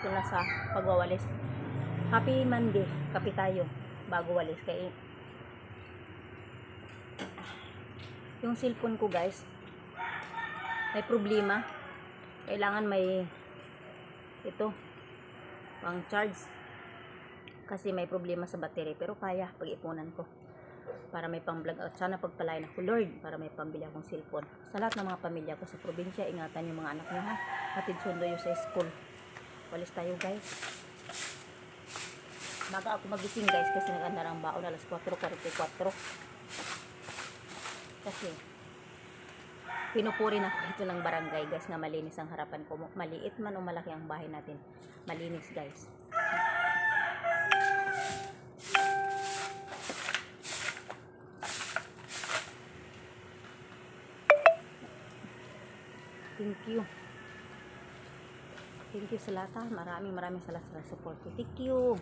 ko na sa pagwawalis. Happy Monday, kape tayo bago walis. Kaya yung cellphone ko guys, may problema. Kailangan may ito pang charge kasi may problema sa battery, pero kaya pag-ipunan ko para may pang vlog. At sana pagpalain ako Lord para may pambili akong cellphone. Sa lahat ng mga pamilya ko sa probinsya, ingatan yung mga anak nyo ha. Hatid sundo yung sa school. Walis tayo guys. Maga ako magising guys kasi nag-andar ang baon alas 4:44. Kasi pinupuri na ako ito ng barangay guys na malinis ang harapan ko. Maliit man o malaki ang bahay natin, malinis guys. Thank you. Thank you sa lahat ha. Maraming salamat sa support. Thank you.